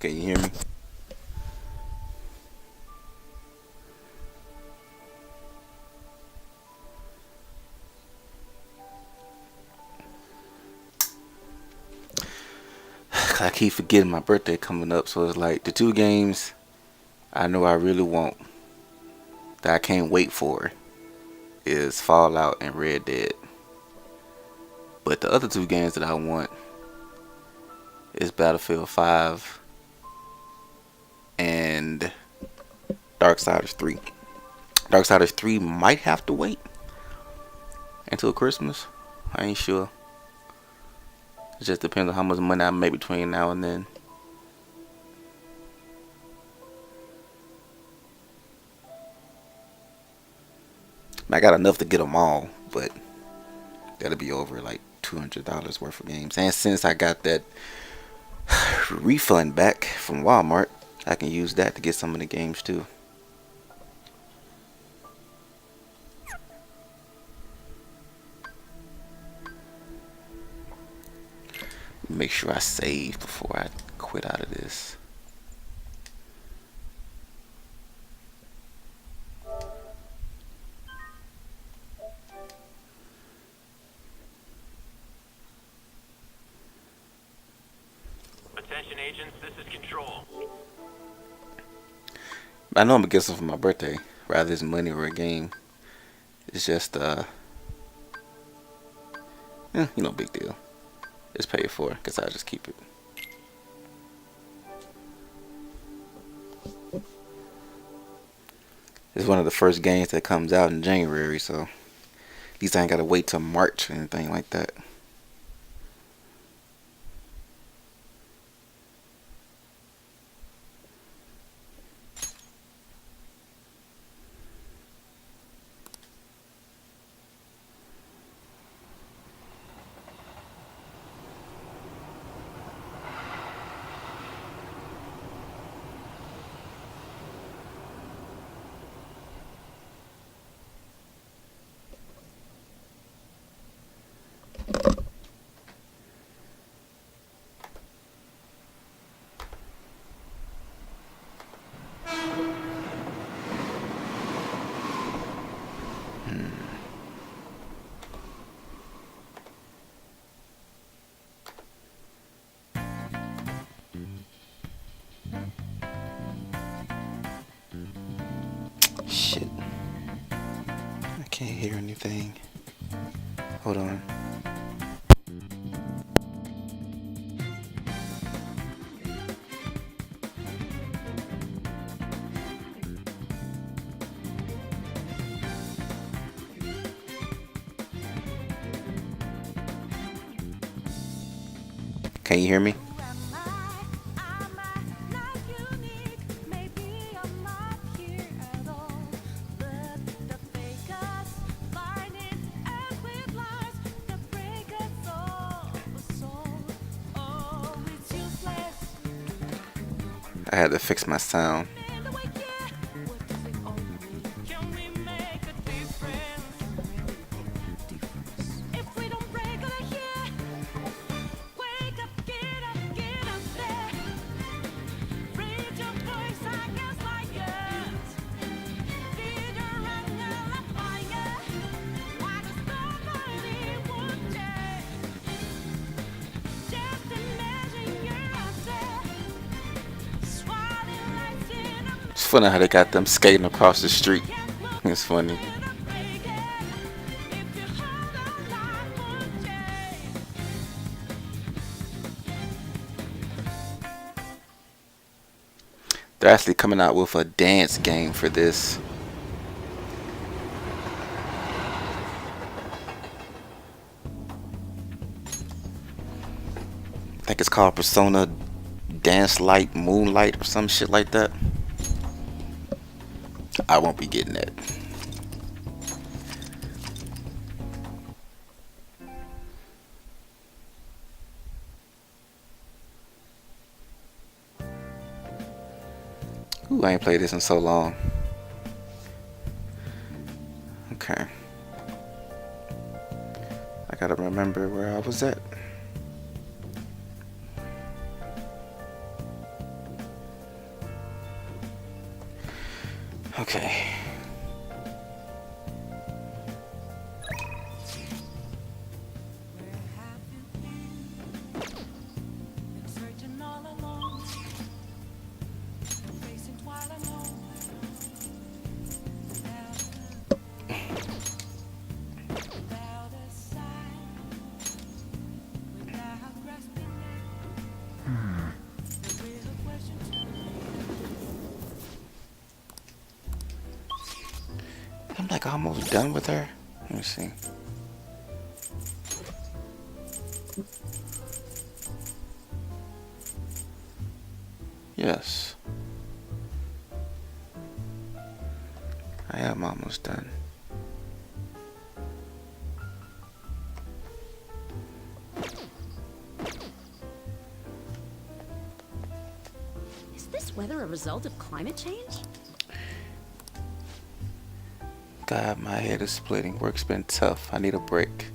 Can you hear me? I keep forgetting my birthday coming up, so it's like the two games I know I really want that I can't wait for is Fallout and Red Dead. But the other two games that I want is Battlefield 5 and Darksiders 3. Darksiders 3 might have to wait until Christmas. I ain't sure. It just depends on how much money I make between now and then. I got enough to get them all, but that'll be over like $200 worth of games. And since I got that refund back from Walmart, I can use that to get some of the games too. Make sure I save before I quit out of this. Attention agents, this is Control. I know I'm gonna get some for my birthday, rather it's money or a game. It's just big deal. It's paid for, cause I just keep it. It's one of the first games that comes out in January, so at least I ain't gotta wait till March or anything like that. Shit. I can't hear anything. Hold on. Can you hear me? I had to fix my sound. It's funny how they got them skating across the street. It's funny. They're actually coming out with a dance game for this. I think it's called Persona Dance Light Moonlight or some shit like that. I won't be getting that. Ooh, I ain't played this in so long. Okay. I gotta remember where I was at. Okay. I'm like almost done with her. Let me see. Yes. I am almost done. Is this weather a result of climate change? God, my head is splitting. Work's been tough. I need a break.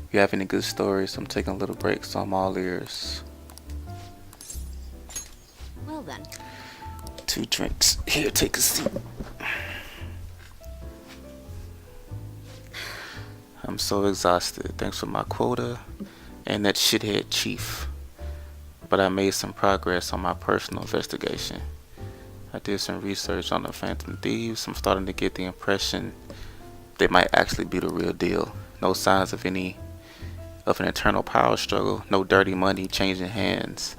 If you have any good stories, I'm taking a little break, so I'm all ears. Well then. 2 drinks. Here, take a seat. I'm so exhausted. Thanks for my quota and that shithead chief. But I made some progress on my personal investigation. I did some research on the Phantom Thieves. I'm starting to get the impression they might actually be the real deal. No signs of an internal power struggle. No dirty money changing hands.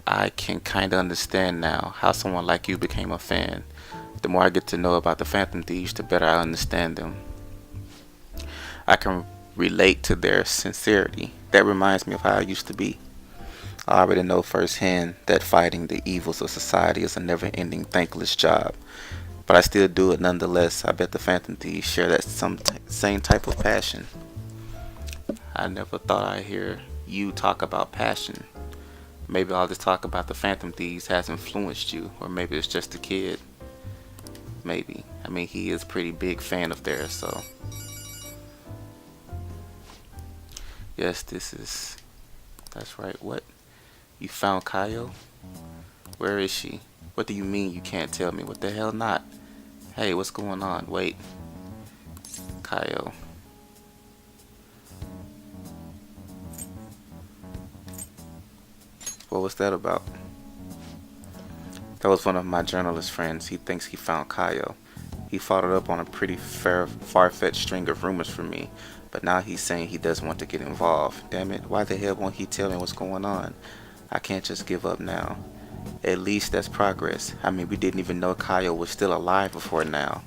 I can kinda understand now how someone like you became a fan. The more I get to know about the Phantom Thieves, the better I understand them. I can relate to their sincerity. That reminds me of how I used to be. I already know firsthand that fighting the evils of society is a never-ending, thankless job. But I still do it nonetheless. I bet the Phantom Thieves share that same type of passion. I never thought I'd hear you talk about passion. Maybe all this talk about the Phantom Thieves has influenced you, or maybe it's just a kid. Maybe. I mean, he is a pretty big fan of theirs, so. Yes, that's right. What? You found Kaio? Where is she? What do you mean you can't tell me? What the hell not? Hey, what's going on? Wait. Kaio. What was that about? That was one of my journalist friends. He thinks he found Kaio. He followed up on a pretty far-fetched string of rumors from me, but now he's saying he doesn't want to get involved. Damn it, why the hell won't he tell me what's going on? I can't just give up now. At least that's progress. I mean, we didn't even know Kaio was still alive before now.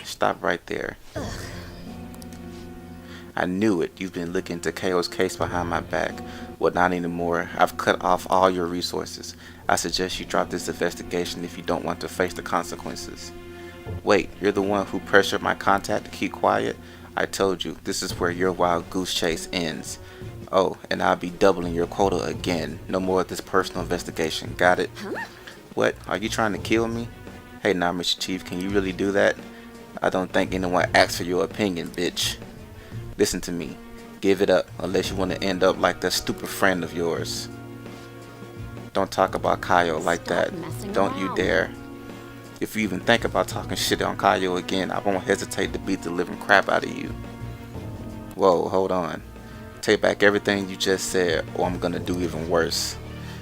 Stop right there. I knew it. You've been looking into Kaio's case behind my back. Well, not anymore. I've cut off all your resources. I suggest you drop this investigation if you don't want to face the consequences. Wait, you're the one who pressured my contact to keep quiet? I told you, this is where your wild goose chase ends. Oh, and I'll be doubling your quota again. No more of this personal investigation. Got it? Huh? What? Are you trying to kill me? Hey, now, Mr. Chief, can you really do that? I don't think anyone asked for your opinion, bitch. Listen to me. Give it up, unless you want to end up like that stupid friend of yours. Don't talk about Kaio like that. Don't you dare. If you even think about talking shit on Kaio again, I won't hesitate to beat the living crap out of you. Whoa, hold on. Take back everything you just said, or I'm gonna do even worse.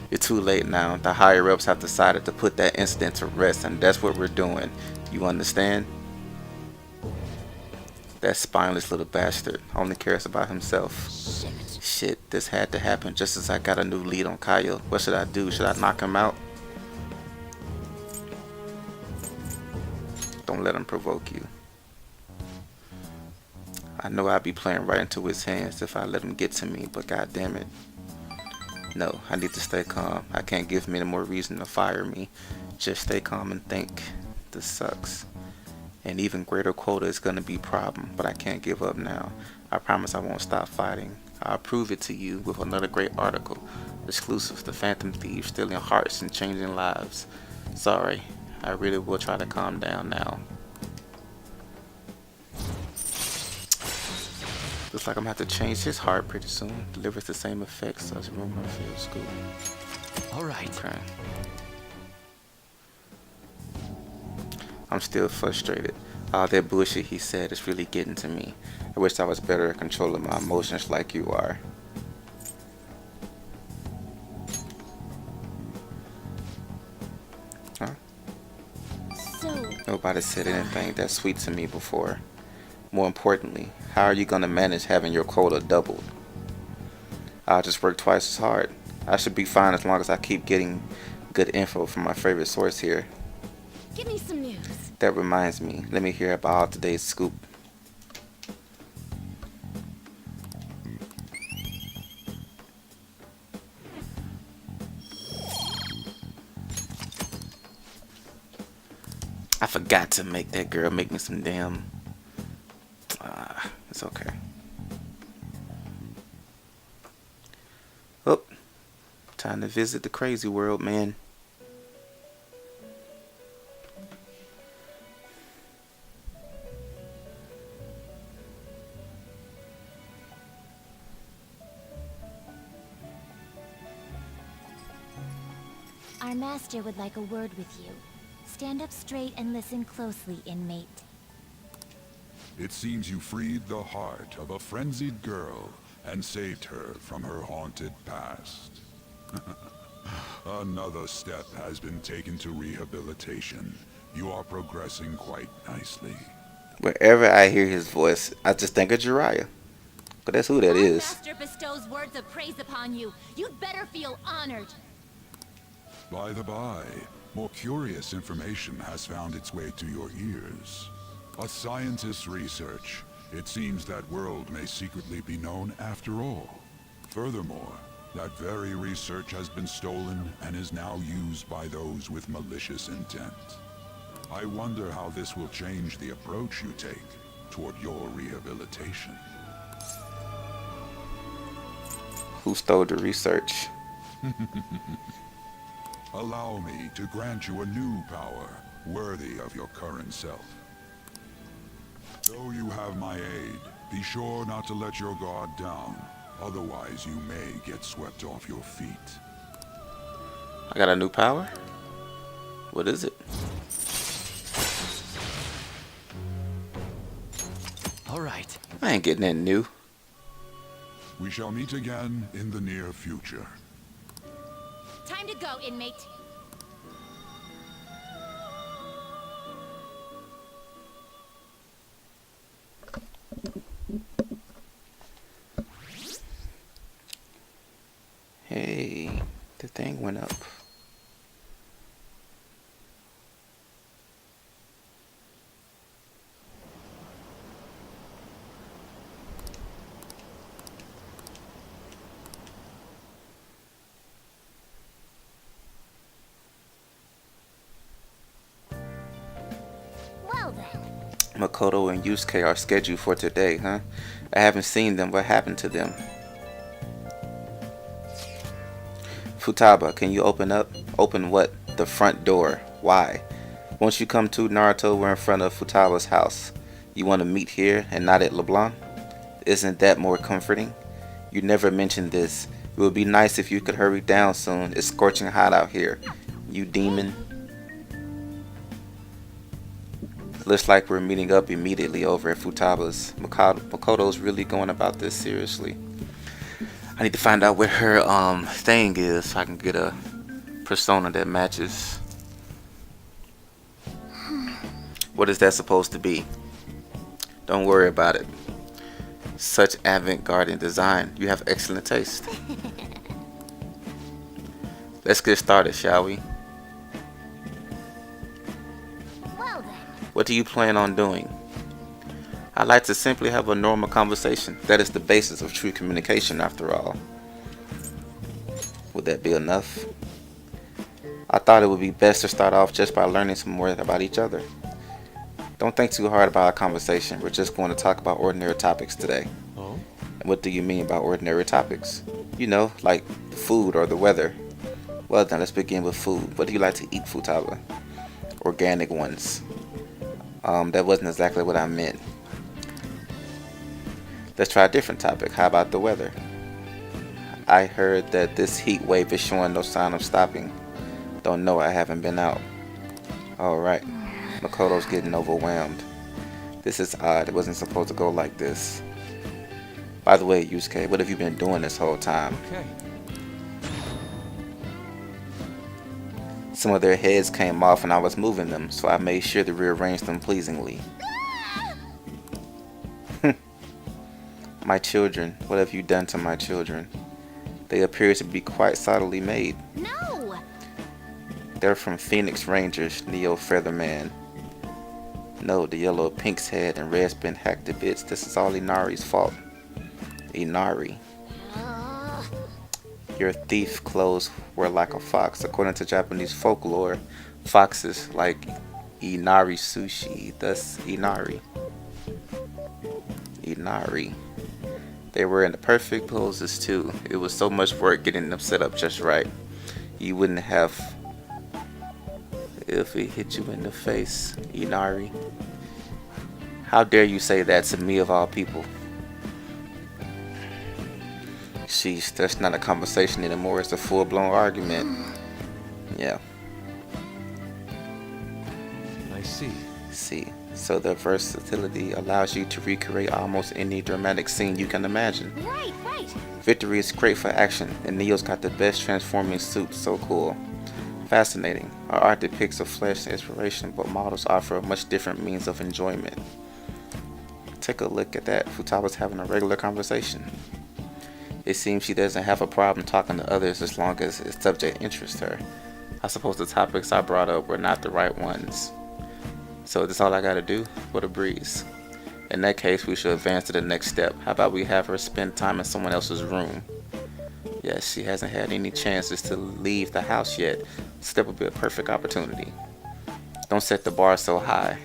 You're too late now. The higher ups have decided to put that incident to rest, and that's what we're doing. You understand? That spineless little bastard only cares about himself. Shit, this had to happen just as I got a new lead on Kaio. What should I do? Should I knock him out? Don't let him provoke you. I know I'd be playing right into his hands if I let him get to me, but god damn it. No, I need to stay calm. I can't give him any more reason to fire me. Just stay calm and think. This sucks. An even greater quota is gonna be a problem, but I can't give up now. I promise I won't stop fighting. I'll prove it to you with another great article. Exclusive, the Phantom Thieves stealing hearts and changing lives. Sorry, I really will try to calm down now. Looks like I'm gonna have to change his heart pretty soon. Delivers the same effects as rumor feels good. All right. Okay. I'm still frustrated. All that bullshit he said is really getting to me. I wish I was better at controlling my emotions like you are. Huh? So, Nobody said anything that sweet to me before. More importantly, how are you gonna manage having your quota doubled? I'll just work twice as hard. I should be fine as long as I keep getting good info from my favorite source here. give me some news. That reminds me, let me hear about today's scoop. I forgot to make that girl make me some damn. It's okay. Oh, time to visit the crazy world, man. Our master would like a word with you. Stand up straight and listen closely, inmate. It seems you freed the heart of a frenzied girl and saved her from her haunted past. Another step has been taken to rehabilitation. You are progressing quite nicely. Wherever I hear his voice, I just think of Jiraiya. But that's who that Our is. master bestows words of praise upon you. You'd better feel honored. By the by, more curious information has found its way to your ears. A scientist's research. It seems that world may secretly be known after all. Furthermore, that very research has been stolen and is now used by those with malicious intent. I wonder how this will change the approach you take toward your rehabilitation. Who stole the research? Allow me to grant you a new power, worthy of your current self. Though you have my aid, be sure not to let your guard down. Otherwise, you may get swept off your feet. I got a new power? What is it? All right. I ain't getting that new. We shall meet again in the near future. Time to go, inmate. Hey, the thing went up. Well then. Makoto and Yusuke are scheduled for today, huh? I haven't seen them. What happened to them? Futaba, can you open up? Open what? The front door. Why? Once you come to Naruto, we're in front of Futaba's house. You want to meet here and not at LeBlanc? Isn't that more comforting? You never mentioned this. It would be nice if you could hurry down soon. It's scorching hot out here. You demon. Looks like we're meeting up immediately over at Futaba's. Makoto's really going about this seriously. I need to find out what her thing is so I can get a persona that matches. What is that supposed to be? Don't worry about it. Such avant-garde design. You have excellent taste. Let's get started, shall we? Well then. What do you plan on doing? I like to simply have a normal conversation. That is the basis of true communication, after all. Would that be enough? I thought it would be best to start off just by learning some more about each other. Don't think too hard about our conversation. We're just going to talk about ordinary topics today. Oh? And what do you mean by ordinary topics? You know, like food or the weather. Well then, let's begin with food. What do you like to eat, Futaba? Organic ones. That wasn't exactly what I meant. Let's try a different topic. How about the weather? I heard that this heat wave is showing no sign of stopping. Don't know, I haven't been out. Alright. Makoto's getting overwhelmed. This is odd. It wasn't supposed to go like this. By the way, Yusuke, what have you been doing this whole time? Okay. Some of their heads came off and I was moving them, so I made sure to rearrange them pleasingly. My children, what have you done to my children? They appear to be quite solidly made. No! They're from Phoenix Rangers, Neo Featherman. No, the yellow pink's head and red's been hacked to bits. This is all Inari's fault. Inari. Your thief clothes were like a fox. According to Japanese folklore, foxes like Inari sushi, thus Inari. Inari. They were in the perfect poses too. It was so much work getting them set up just right. You wouldn't have if it hit you in the face, Inari. How dare you say that to me of all people? Sheesh, that's not a conversation anymore. It's a full-blown argument. Yeah. I see. See, so the versatility allows you to recreate almost any dramatic scene you can imagine. Right. Victory is great for action, and Neo's got the best transforming suit. So cool. Fascinating. Our art depicts a flesh inspiration, but models offer a much different means of enjoyment. Take a look at that. Futaba's having a regular conversation. It seems she doesn't have a problem talking to others as long as its subject interests her. I suppose the topics I brought up were not the right ones. So that's all I gotta do? What a breeze. In that case, we should advance to the next step. How about we have her spend time in someone else's room? Yes, she hasn't had any chances to leave the house yet, so that would be a perfect opportunity. Don't set the bar so high.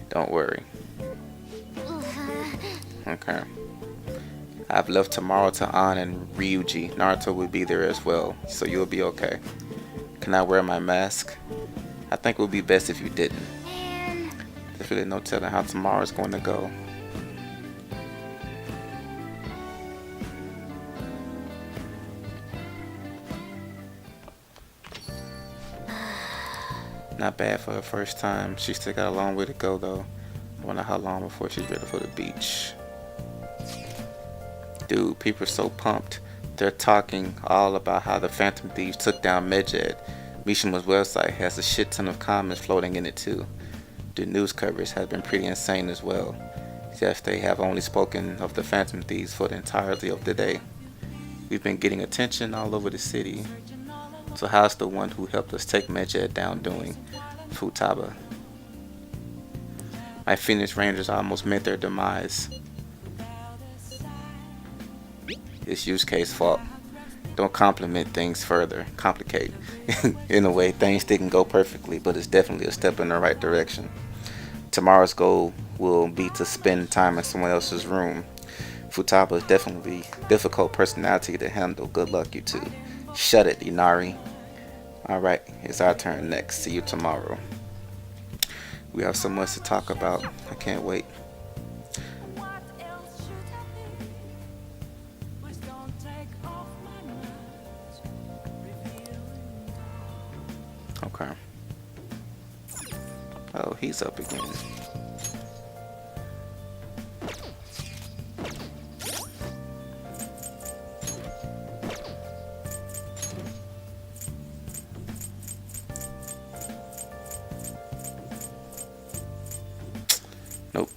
Don't worry. Okay. I've left tomorrow to An and Ryuji. Naruto will be there as well, so you'll be okay. Can I wear my mask? I think it would be best if you didn't. There's really no telling how tomorrow's going to go. Not bad for her first time. She still got a long way to go though. I wonder how long before she's ready for the beach. Dude, people are so pumped. They're talking all about how the Phantom Thieves took down Medjed. Mishima's website has a shit ton of comments floating in it too. The news coverage has been pretty insane as well. Yes, they have only spoken of the Phantom Thieves for the entirety of the day. We've been getting attention all over the city. So how's the one who helped us take Medjed down doing? Futaba. My Phoenix Rangers almost met their demise. It's Yusuke's fault. Don't complicate things further. Complicate. In a way, things didn't go perfectly, but it's definitely a step in the right direction. Tomorrow's goal will be to spend time in someone else's room. Futaba is definitely a difficult personality to handle. Good luck, you two. Shut it, Inari. Alright, it's our turn next. See you tomorrow. We have so much to talk about. I can't wait. Okay. Oh, he's up again. Nope.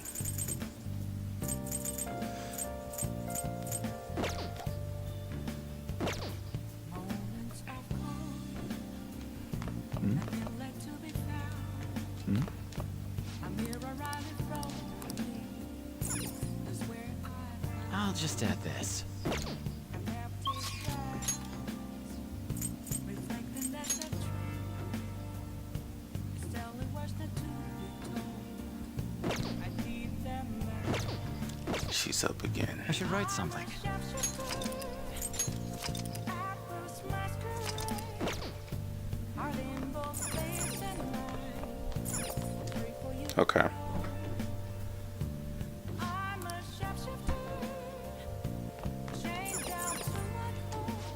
I'll just add this. She's up again. I should write something. Okay.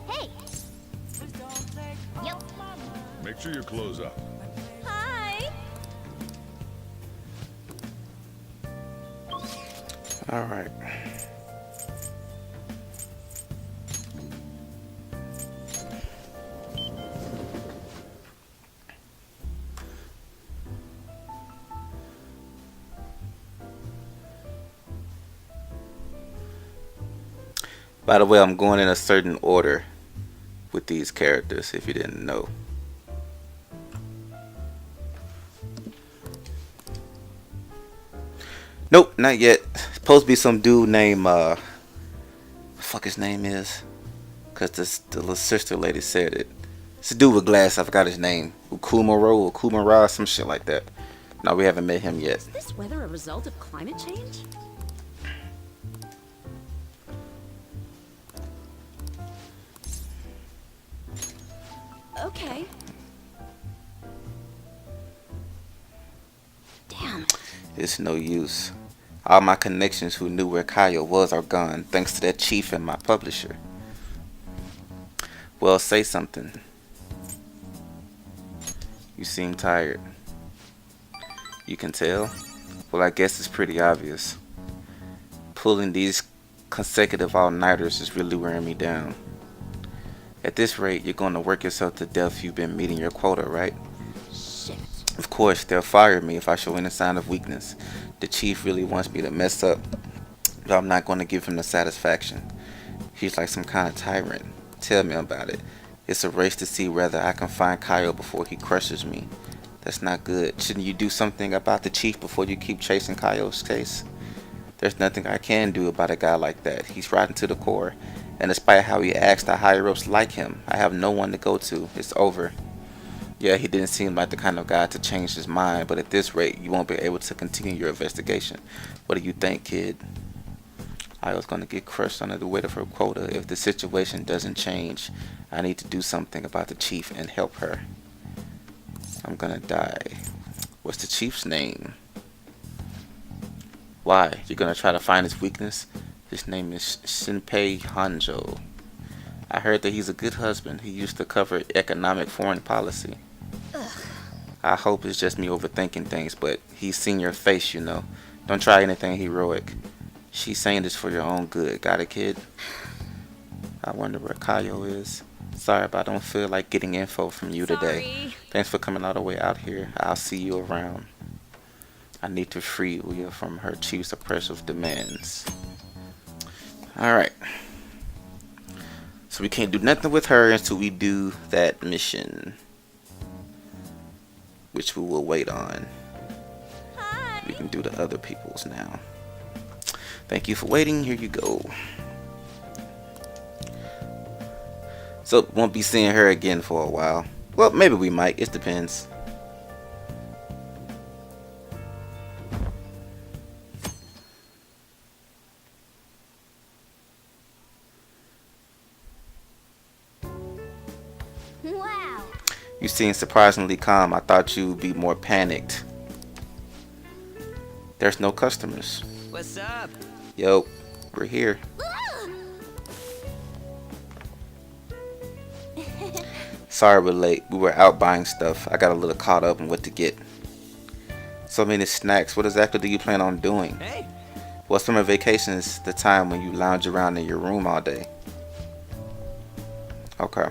Hey! Yep. Make sure you close up. All right. By the way, I'm going in a certain order with these characters, if you didn't know. Nope, not yet. Supposed to be some dude named fuck his name is, cause the little sister lady said it. It's a dude with glasses. I forgot his name. Ukumara, some shit like that. No, we haven't met him yet. Is this weather a result of climate change? Okay. Damn. It's no use. All my connections who knew where Kyle was are gone, thanks to that chief and my publisher. Well, say something. You seem tired. You can tell? Well, I guess it's pretty obvious. Pulling these consecutive all-nighters is really wearing me down. At this rate, you're going to work yourself to death if you've been meeting your quota, right? Shit. Of course, they'll fire me if I show any sign of weakness. The chief really wants me to mess up, but I'm not going to give him the satisfaction. He's like some kind of tyrant. Tell me about it. It's a race to see whether I can find Kyle before he crushes me. That's not good. Shouldn't you do something about the chief before you keep chasing Kyle's case? There's nothing I can do about a guy like that. He's rotten to the core. And despite how he acts, the higher ups like him. I have no one to go to. It's over. Yeah, he didn't seem like the kind of guy to change his mind, but at this rate, you won't be able to continue your investigation. What do you think, kid? I was going to get crushed under the weight of her quota. If the situation doesn't change, I need to do something about the chief and help her. I'm gonna die. What's the chief's name? Why? You're gonna try to find his weakness? His name is Shinpei Hanjo. I heard that he's a good husband. He used to cover economic foreign policy. I hope it's just me overthinking things, but he's seen your face, you know. Don't try anything heroic. She's saying this for your own good. Got it, kid? I wonder where Kayo is. Sorry, but I don't feel like getting info from you today. Sorry. Thanks for coming all the way out here. I'll see you around. I need to free Uya from her chief's oppressive demands. Alright. So we can't do nothing with her until we do that mission, which we will wait on. We can do the other people's now. Thank you for waiting. Here you go. So won't be seeing her again for a while. Well, maybe we might. It depends. Wow. You seem surprisingly calm. I thought you would be more panicked. There's no customers. What's up? Yo, we're here. Sorry we're late. We were out buying stuff. I got a little caught up on what to get. So many snacks. What exactly do you plan on doing? Hey. Well, summer vacation is the time when you lounge around in your room all day. Okay.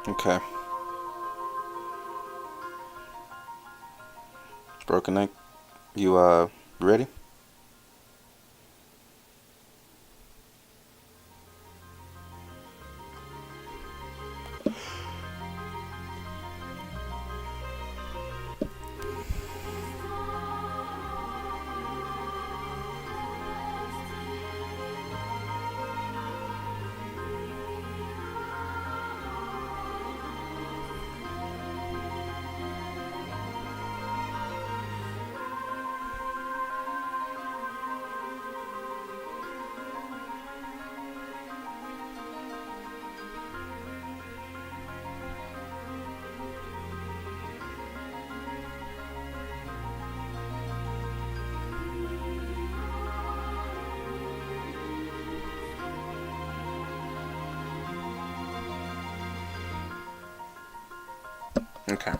Okay. Broken Neck, you ready? Okay.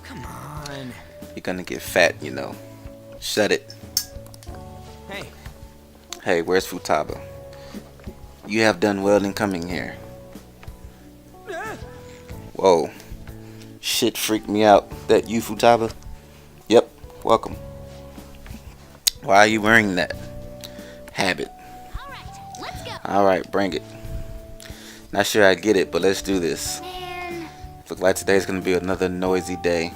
Come on. You're gonna get fat, you know. Shut it. Hey. Hey, where's Futaba? You have done well in coming here. Whoa. Shit freaked me out. That you, Futaba? Yep, welcome. Why are you wearing that? Habit. Alright, let's go. Alright, bring it. Not sure I get it, but let's do this. Man. Look like today's gonna be another noisy day.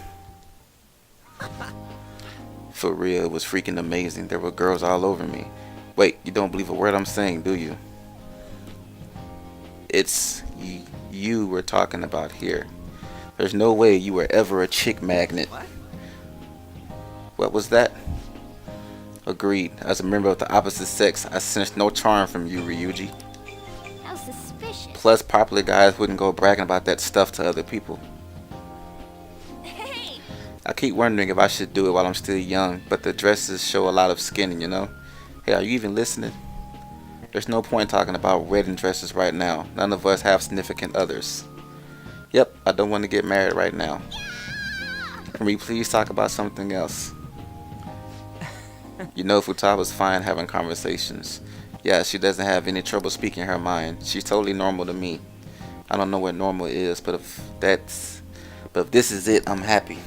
For real, it was freaking amazing. There were girls all over me. Wait, you don't believe a word I'm saying, do you? It's you we're talking about here. There's no way you were ever a chick magnet. What? What was that? Agreed. As a member of the opposite sex, I sensed no charm from you, Ryuji. How suspicious. Plus, popular guys wouldn't go bragging about that stuff to other people. Hey! I keep wondering if I should do it while I'm still young, but the dresses show a lot of skin, you know? Hey, are you even listening? There's no point talking about wedding dresses right now. None of us have significant others. Yep, I don't want to get married right now. Can we please talk about something else? You know, Futaba's fine having conversations. Yeah, she doesn't have any trouble speaking her mind. She's totally normal to me. I don't know what normal is, but if this is it, I'm happy.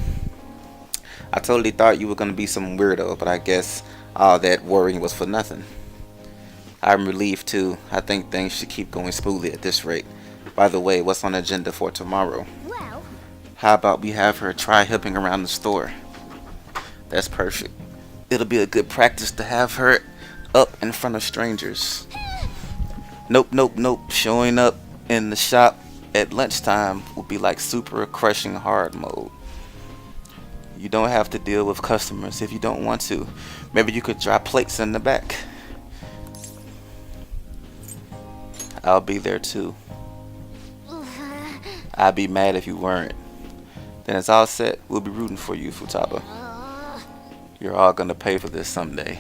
I totally thought you were gonna be some weirdo, but I guess all that worrying was for nothing. I'm relieved too. I think things should keep going smoothly at this rate. By the way, what's on the agenda for tomorrow? Well, How about we have her try helping around the store? That's perfect. It'll be a good practice to have her up in front of strangers. Nope. Showing up in the shop at lunchtime will be like super crushing hard mode. You don't have to deal with customers if you don't want to. Maybe you could drop plates in the back. I'll be there too. I'd be mad if you weren't. Then it's all set. We'll be rooting for you, Futaba. You're all gonna pay for this someday.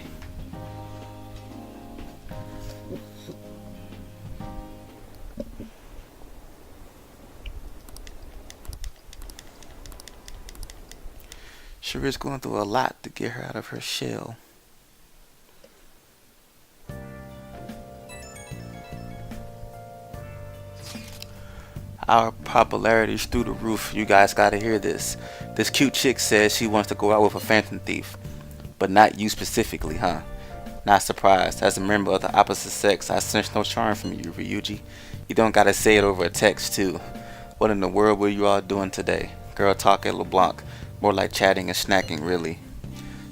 Sure is going through a lot to get her out of her shell. Our popularity's through the roof. You guys gotta hear this. This cute chick says she wants to go out with a phantom thief. But not you specifically, huh? Not surprised. As a member of the opposite sex, I sense no charm from you, Ryuji. You don't gotta say it over a text, too. What in the world were you all doing today? Girl talk at LeBlanc. More like chatting and snacking, really.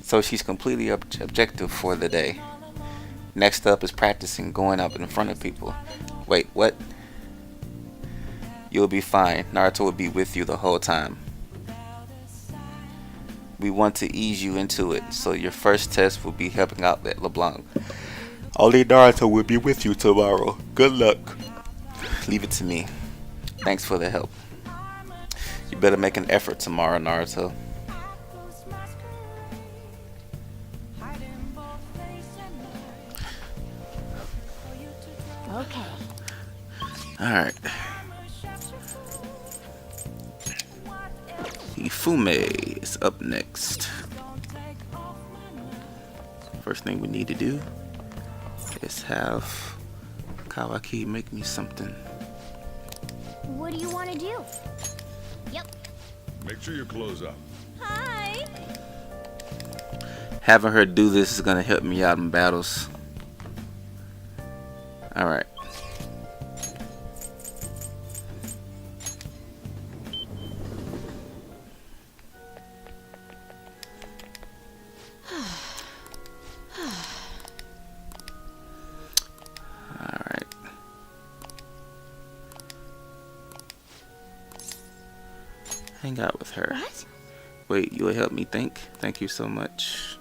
So she's completely objective for the day. Next up is practicing going up in front of people. Wait, what? You'll be fine. Naruto will be with you the whole time. We want to ease you into it, so your first test will be helping out at LeBlanc. Only Naruto will be with you tomorrow. Good luck. Leave it to me. Thanks for the help. You better make an effort tomorrow, Naruto. Okay. Alright. Hifume is up next. First thing we need to do is have Kawaki make me something. What do you want to do? Yep. Make sure you close up. Hi. Having her do this is gonna help me out in battles. Alright. Alright. Hang out with her. What? Wait, you'll help me think? Thank you so much.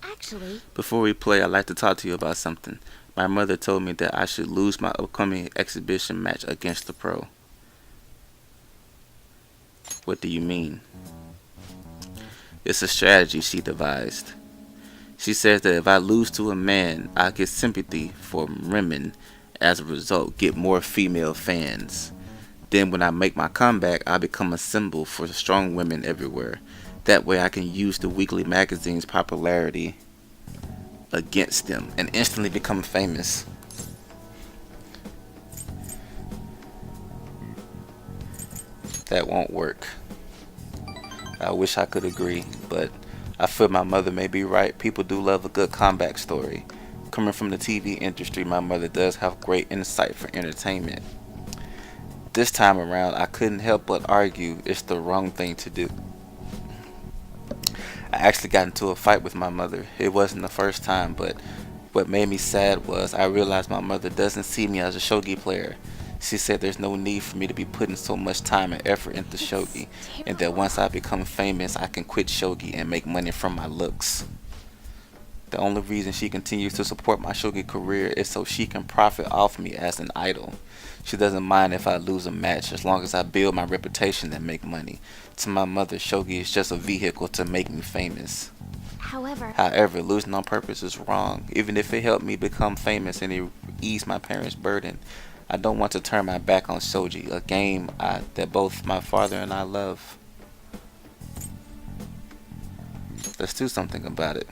Actually, Before we play, I'd like to talk to you about something. My mother told me that I should lose my upcoming exhibition match against the pro. What do you mean? It's a strategy she devised. She says that if I lose to a man, I get sympathy for women. As a result, get more female fans. Then when I make my comeback, I become a symbol for strong women everywhere. That way I can use the weekly magazine's popularity against them and instantly become famous. That won't work. I wish I could agree, but I feel my mother may be right. People do love a good comeback story. Coming from the TV industry, my mother does have great insight for entertainment. This time around, I couldn't help but argue it's the wrong thing to do. I actually got into a fight with my mother. It wasn't the first time, but what made me sad was I realized my mother doesn't see me as a shogi player. She said there's no need for me to be putting so much time and effort into shogi, and that once I become famous, I can quit shogi and make money from my looks. The only reason she continues to support my shogi career is so she can profit off me as an idol. She doesn't mind if I lose a match as long as I build my reputation and make money. To my mother, shogi is just a vehicle to make me famous. however, Losing on purpose is wrong. Even if it helped me become famous and it eased my parents' burden, I don't want to turn my back on shogi, a game that both my father and I love. Let's do something about it.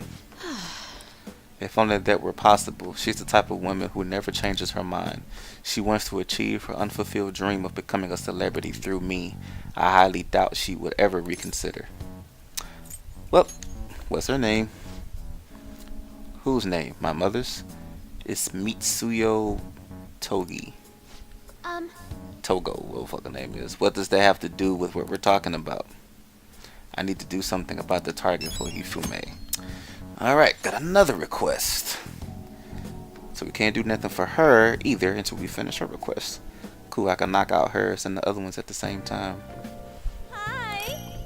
If only that were possible. She's the type of woman who never changes her mind. She wants to achieve her unfulfilled dream of becoming a celebrity through me. I highly doubt she would ever reconsider. Well, what's her name? Whose name? My mother's? It's Mitsuyo Togi. Togo, what the fuck her name is. What does that have to do with what we're talking about? I need to do something about the target for Hifume. Alright, got another request. So we can't do nothing for her either until we finish her request. Cool, I can knock out hers and the other ones at the same time. hi.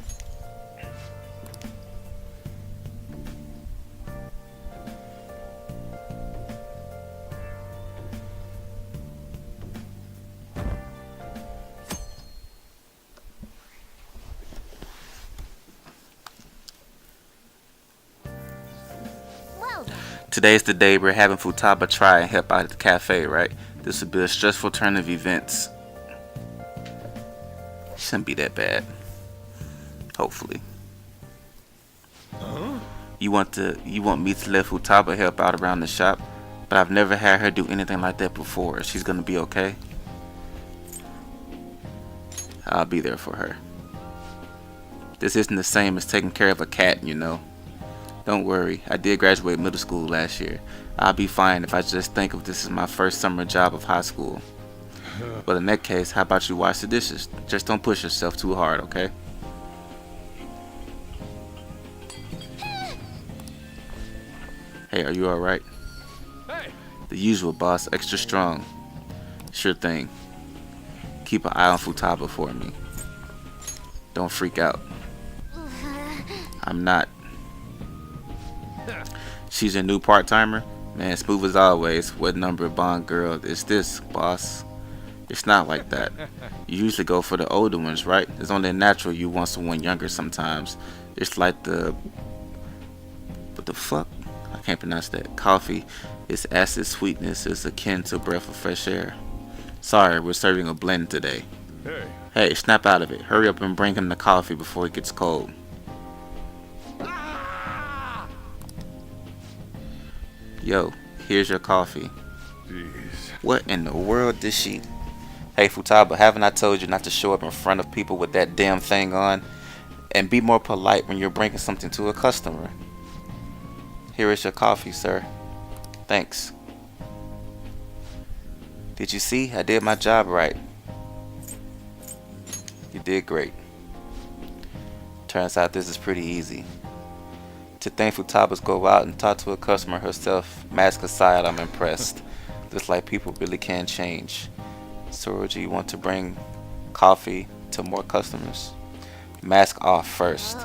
Well then. Today's the day we're having Futaba try and help out at the cafe, right? This will be a stressful turn of events. Shouldn't be that bad. Hopefully. You want me to let Futaba help out around the shop, but I've never had her do anything like that before. She's gonna be okay. I'll be there for her. This isn't the same as taking care of a cat, you know. Don't worry, I did graduate middle school last year. I'll be fine if I just think of this as my first summer job of high school. But in that case, how about you wash the dishes? Just don't push yourself too hard, okay? Hey, are you alright? Hey! The usual, boss. Extra strong. Sure thing. Keep an eye on Futaba for me. Don't freak out. I'm not. She's a new part-timer? Man, smooth as always. What number Bond girl is this, boss? It's not like that. You usually go for the older ones, right? It's only natural you want someone younger sometimes. It's like the... What the fuck? I can't pronounce that. Coffee. Its acid sweetness is akin to a breath of fresh air. Sorry, we're serving a blend today. Hey, snap out of it. Hurry up and bring him the coffee before it gets cold. Yo, here's your coffee. Jeez. What in the world did she... Hey Futaba, haven't I told you not to show up in front of people with that damn thing on? And be more polite when you're bringing something to a customer. Here is your coffee, sir. Thanks. Did you see? I did my job right. You did great. Turns out this is pretty easy. To think Futaba's go out and talk to a customer herself, mask aside, I'm impressed. Looks like people really can change. So do you want to bring coffee to more customers? Mask off first.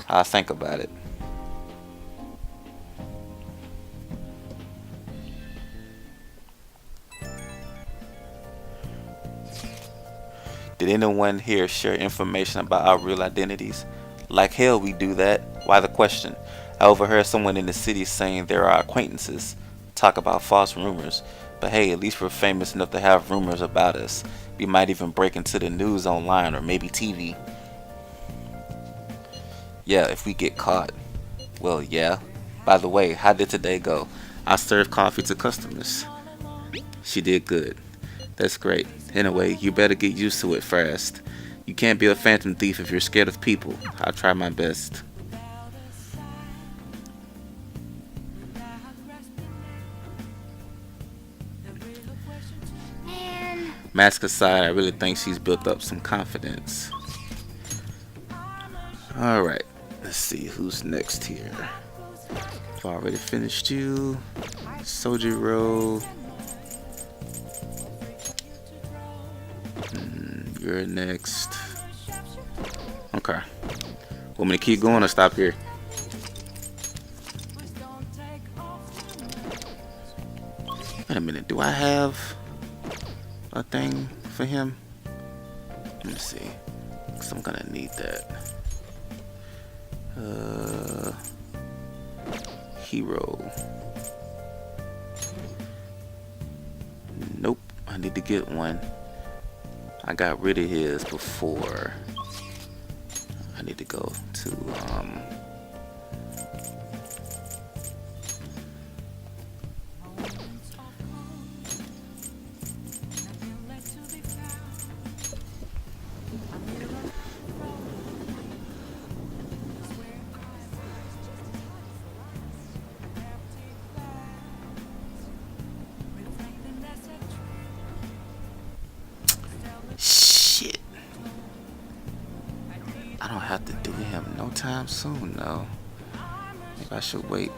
I'll think about it. Did anyone here share information about our real identities? Like hell we do that. Why the question? I overheard someone in the city saying they're our acquaintances. Talk about false rumors. But hey, at least we're famous enough to have rumors about us. We might even break into the news online or maybe TV. Yeah, if we get caught. Well, yeah. By the way, how did today go? I served coffee to customers. She did good. That's great. Anyway, you better get used to it fast. You can't be a phantom thief if you're scared of people. I'll try my best. Mask aside, I really think she's built up some confidence. Alright, let's see who's next here. I've already finished you. Sojiro. You're next. Okay. Want me to keep going or stop here? Wait a minute, do I have a thing for him? Let me see, because I'm gonna need that. Hero. Nope, I need to get one. I got rid of his before. I need to go to shit. I don't have to do him no time soon though. Maybe I should wait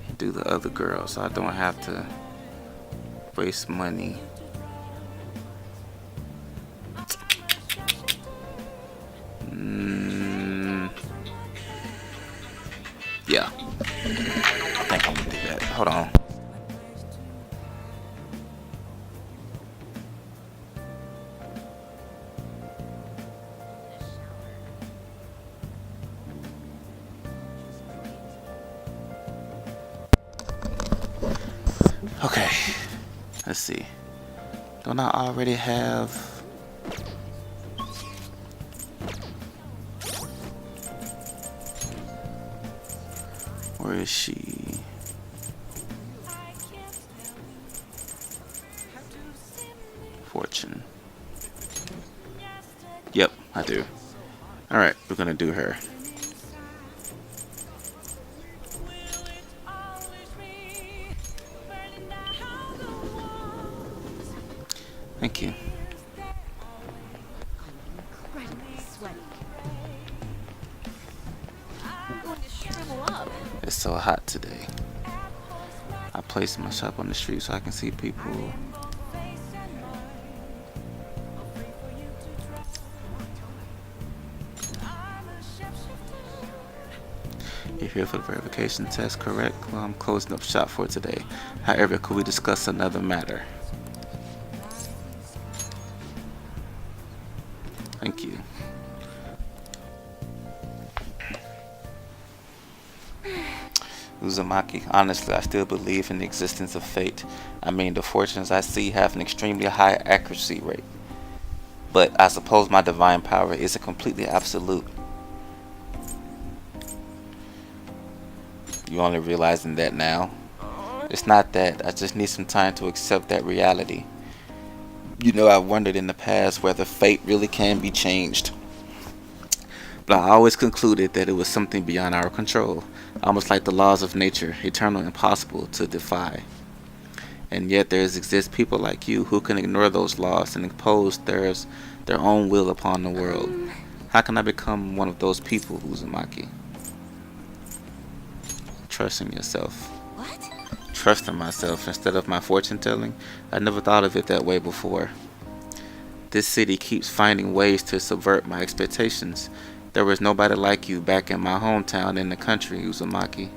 and do the other girl so I don't have to waste money. Yeah, I think I'm gonna do that. Hold on. Okay, let's see. Don't I already have... Where is she? Fortune. Yep, I do. Alright, we're gonna do her. Thank you. It's so hot today. I placed my shop on the street so I can see people You're here for the verification test, correct? Well, I'm closing up shop for today. However, could we discuss another matter? Thank you. Uzumaki, honestly, I still believe in the existence of fate. I mean, the fortunes I see have an extremely high accuracy rate. But I suppose my divine power isn't completely absolute. You only realizing that now? It's not that. I just need some time to accept that reality. You know, I've wondered in the past whether fate really can be changed. But I always concluded that it was something beyond our control, almost like the laws of nature, eternal, impossible to defy. And yet there exist people like you who can ignore those laws and impose their own will upon the world. How can I become one of those people, Uzumaki? Trusting yourself. What? Trusting myself instead of my fortune telling. I never thought of it that way before. This city keeps finding ways to subvert my expectations. There was nobody like you back in my hometown in the country, Uzumaki.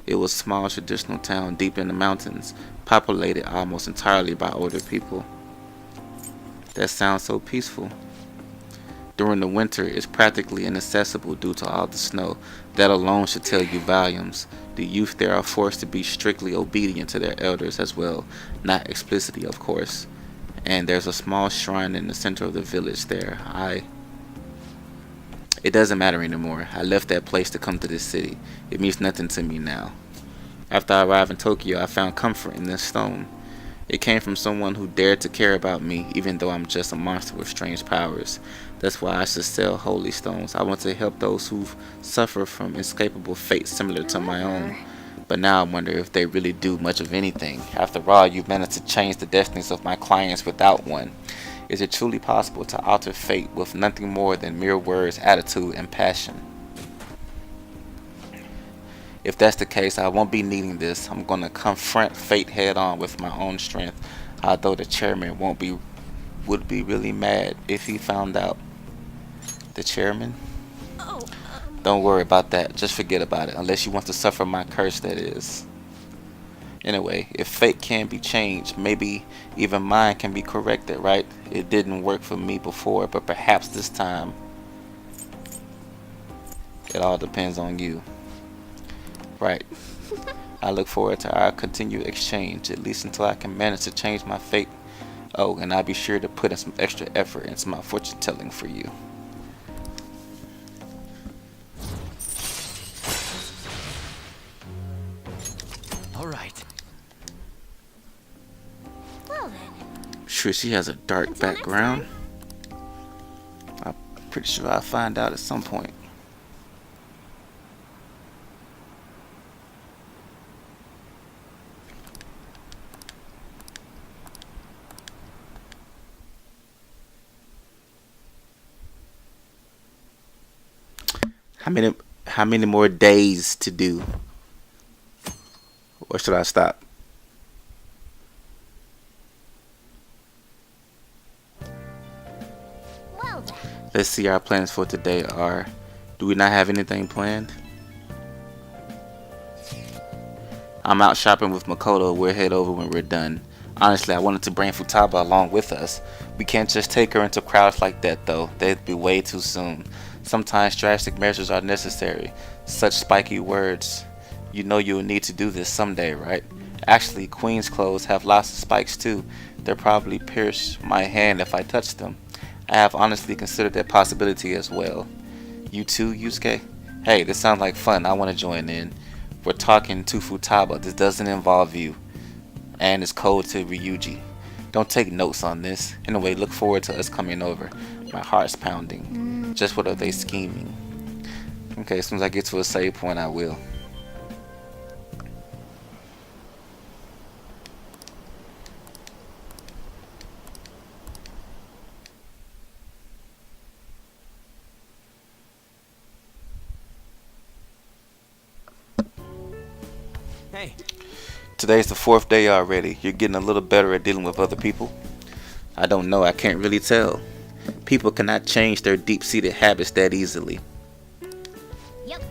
It was a small traditional town deep in the mountains, populated almost entirely by older people. That sounds so peaceful. During the winter, it's practically inaccessible due to all the snow. That alone should tell you volumes. The youth there are forced to be strictly obedient to their elders as well, not explicitly, of course. And there's a small shrine in the center of the village there. It doesn't matter anymore. I left that place to come to this city. It means nothing to me now. After I arrived in Tokyo, I found comfort in this stone. It came from someone who dared to care about me, even though I'm just a monster with strange powers. That's why I should sell holy stones. I want to help those who suffer from inescapable fate similar to my own. But now I wonder if they really do much of anything. After all, you've managed to change the destinies of my clients without one. Is it truly possible to alter fate with nothing more than mere words, attitude, and passion? If that's the case, I won't be needing this. I'm going to confront fate head on with my own strength. Although the chairman would be really mad if he found out. The chairman? Don't worry about that. Just forget about it. Unless you want to suffer my curse, that is. Anyway, if fate can be changed, maybe even mine can be corrected, right? It didn't work for me before, but perhaps this time. It all depends on you. Right. I look forward to our continued exchange, at least until I can manage to change my fate. Oh, and I'll be sure to put in some extra effort into my fortune telling for you. All right. Well then. Sure, she has a dark background. I'm pretty sure I'll find out at some point. How many more days to do? Or should I stop? Well then. Let's see, our plans for today are... Do we not have anything planned? I'm out shopping with Makoto. We'll head over when we're done. Honestly, I wanted to bring Futaba along with us. We can't just take her into crowds like that though. That'd be way too soon. Sometimes drastic measures are necessary. Such spiky words. You know you'll need to do this someday, right? Actually, Queen's clothes have lots of spikes too. They'll probably pierce my hand if I touch them. I have honestly considered that possibility as well. You too, Yusuke? Hey, this sounds like fun. I want to join in. We're talking to Futaba. This doesn't involve you. And it's code to Ryuji. Don't take notes on this. Anyway, look forward to us coming over. My heart's pounding. Just what are they scheming? Okay, as soon as I get to a save point, I will. Hey. Today's the 4th day already. You're getting a little better at dealing with other people. I don't know. I can't really tell. People cannot change their deep-seated habits that easily. Yep.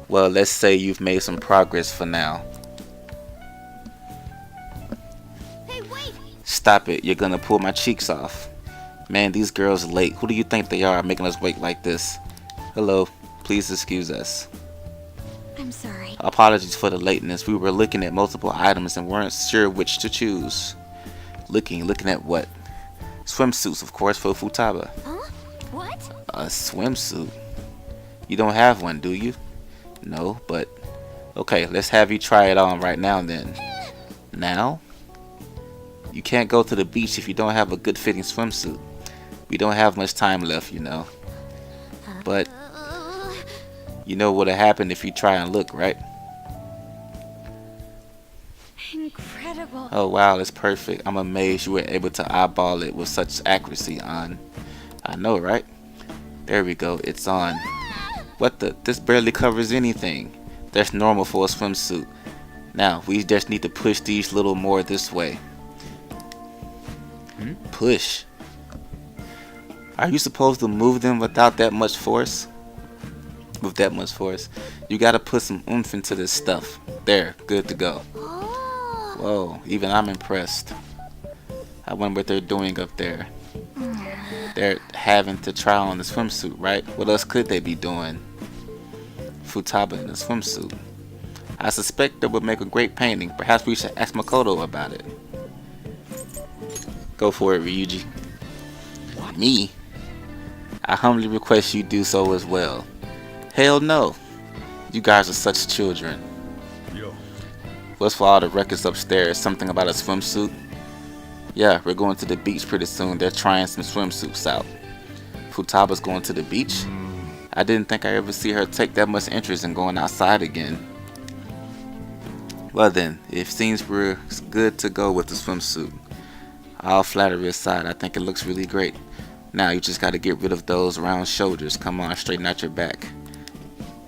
Well, let's say you've made some progress for now. Hey, wait! Stop it, you're gonna pull my cheeks off. Man, these girls are late. Who do you think they are making us wait like this? Hello, please excuse us. I'm sorry. Apologies for the lateness. We were looking at multiple items and weren't sure which to choose. Looking at what? Swimsuits, of course, for Futaba. Huh? What? A swimsuit? You don't have one, do you? No, but okay, let's have you try it on right now then. Now? You can't go to the beach if you don't have a good fitting swimsuit. We don't have much time left, you know. But you know what'll happen if you try and look, right? Incredible. Oh wow, it's perfect. I'm amazed you were able to eyeball it with such accuracy on. I know, right? There we go, it's on. What the? This barely covers anything. That's normal for a swimsuit. Now, we just need to push these little more this way. Push? Are you supposed to move them without that much force? With that much force? You gotta put some oomph into this stuff. There, good to go. Oh. Whoa, even I'm impressed. I wonder what they're doing up there. They're having to try on the swimsuit, right? What else could they be doing? Futaba in a swimsuit. I suspect that would make a great painting. Perhaps we should ask Makoto about it. Go for it, Ryuji. Me? I humbly request you do so as well. Hell no. You guys are such children. Yo. What's for all the records upstairs? Something about a swimsuit? Yeah, we're going to the beach pretty soon. They're trying some swimsuits out. Futaba's going to the beach? I didn't think I ever see her take that much interest in going outside again. Well then, it seems we're good to go with the swimsuit. All flattery aside, I think it looks really great. Now you just gotta get rid of those round shoulders. Come on, straighten out your back.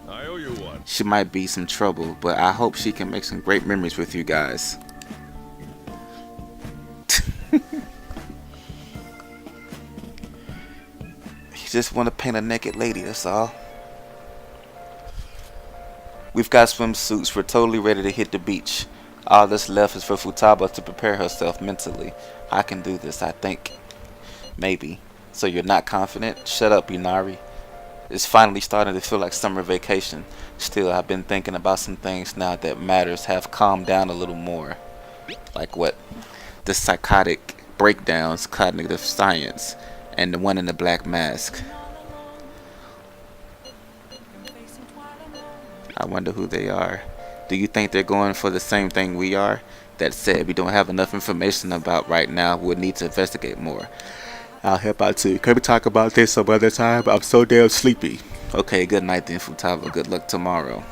I owe you one. She might be some trouble, but I hope she can make some great memories with you guys. You just want to paint a naked lady, that's all. We've got swimsuits. We're totally ready to hit the beach. All that's left is for Futaba to prepare herself mentally. I can do this, I think. Maybe. So you're not confident? Shut up, Inari. It's finally starting to feel like summer vacation. Still, I've been thinking about some things now that matters have calmed down a little more. Like what? The psychotic breakdowns, cognitive science, and the one in the black mask. I wonder who they are. Do you think they're going for the same thing we are? That said, we don't have enough information about right now. We'll need to investigate more. I'll help out too. Can we talk about this some other time? I'm so damn sleepy. Okay, good night then, Futaba. Good luck tomorrow.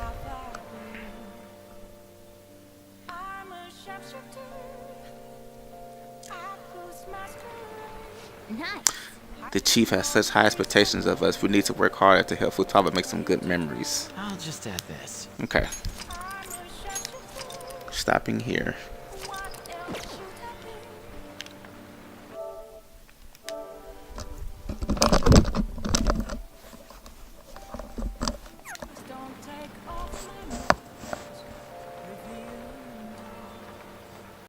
Nice. The chief has such high expectations of us. We need to work harder to help Futaba make some good memories. I'll just add this. Okay. Stopping here.